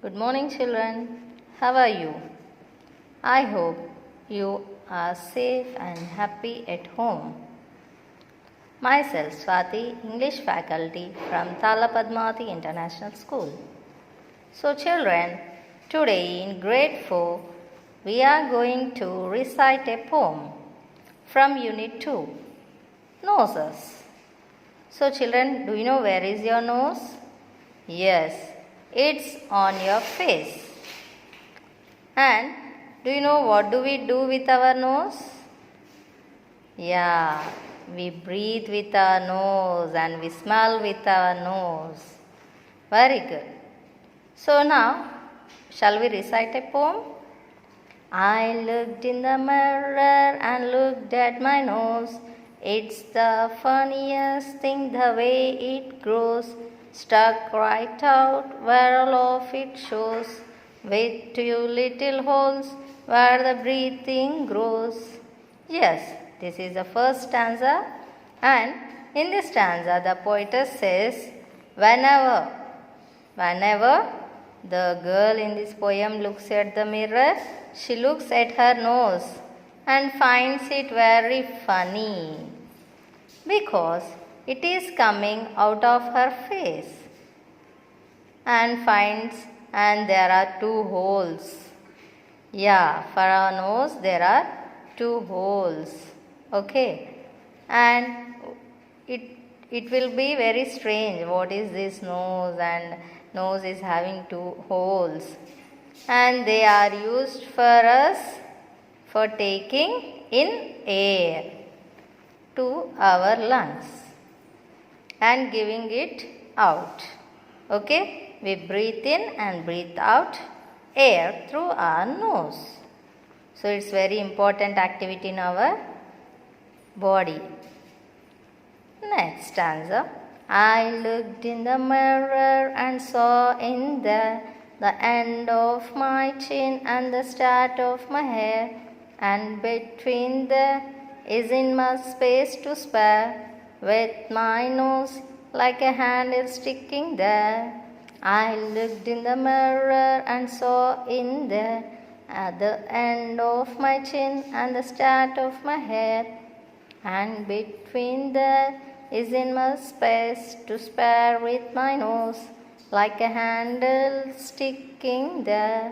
Good morning, children. How are you? I hope you are safe and happy at home. Myself, SWATHI, English faculty from Padmavati International School. So, children, today in grade 4, we are going to recite a poem from Unit 2, Noses. So, children, do you know where is your nose? Yes, it's on your face. And do you know what do we do with our nose? Yeah, we breathe with our nose and we smell with our nose. Very good. So now, shall we recite a poem? I looked in the mirror and looked at my nose. It's the funniest thing the way it grows, stuck right out where all of it shows, with two little holes where the breathing grows. Yes, this is the first stanza, and in this stanza the poetess says, whenever the girl in this poem looks at the mirror, she looks at her nose and finds it very funny because it is coming out of her face and there are two holes. Yeah, for our nose there are two holes. Okay, and it will be very strange. What is this nose? And nose is having two holes, and they are used for us for taking in air to our lungs and giving it out. Okay, we breathe in and breathe out air through our nose. So it's very important activity in our body. Next stanza. I looked in the mirror and saw in there the end of my chin and the start of my hair, and between there isn't much space to spare, with my nose like a handle sticking there. I looked in the mirror and saw in there at the end of my chin and the start of my hair, and between there isn't much space to spare, with my nose like a handle sticking there.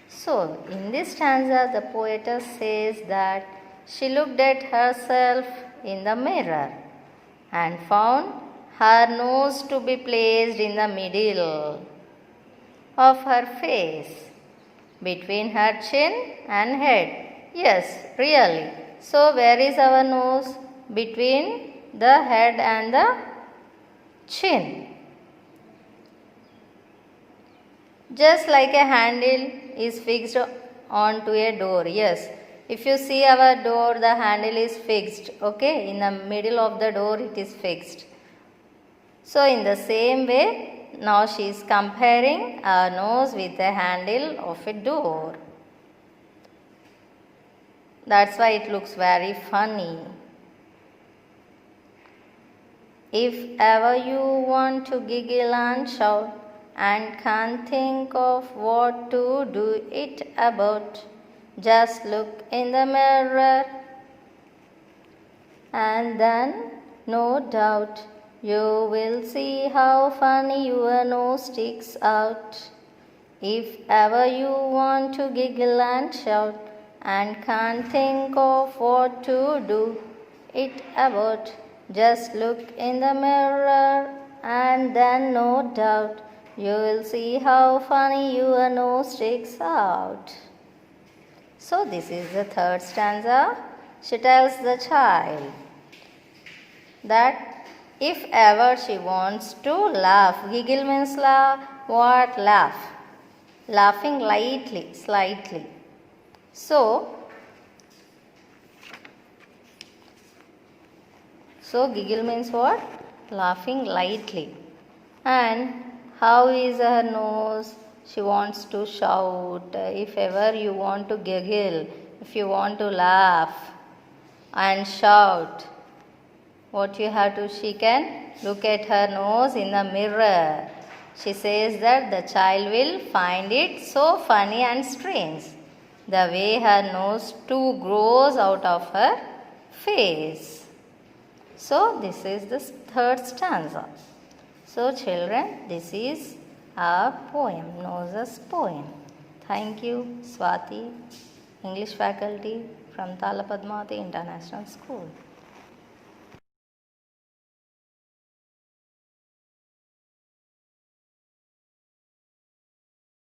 So, in this stanza, the poetess says that she looked at herself in the mirror and found her nose to be placed in the middle of her face, between her chin and head. Yes, really. So, where is our nose? Between the head and the chin. Just like a handle is fixed onto a door. Yes, if you see our door, the handle is fixed. Okay, in the middle of the door it is fixed. So in the same way, now she is comparing our nose with the handle of a door. That's why it looks very funny. If ever you want to giggle and shout and can't think of what to do it about, just look in the mirror and then, no doubt, you will see how funny your nose sticks out. If ever you want to giggle and shout and can't think of what to do it about, just look in the mirror and then, no doubt, you will see how funny your nose sticks out. So this is the third stanza. She tells the child that if ever she wants to laugh, giggle means laugh. What? Laugh. Laughing lightly, slightly. So giggle means what? Laughing lightly. And how is her nose? She wants to shout. If ever you want to giggle, if you want to laugh and shout, what you have to, she can look at her nose in the mirror She says that the child will find it so funny and strange, the way her nose too grows out of her face. So this is the third stanza. So children, this is our poem, Noses poem. Thank you, Swati, English faculty from Talapadmati International School.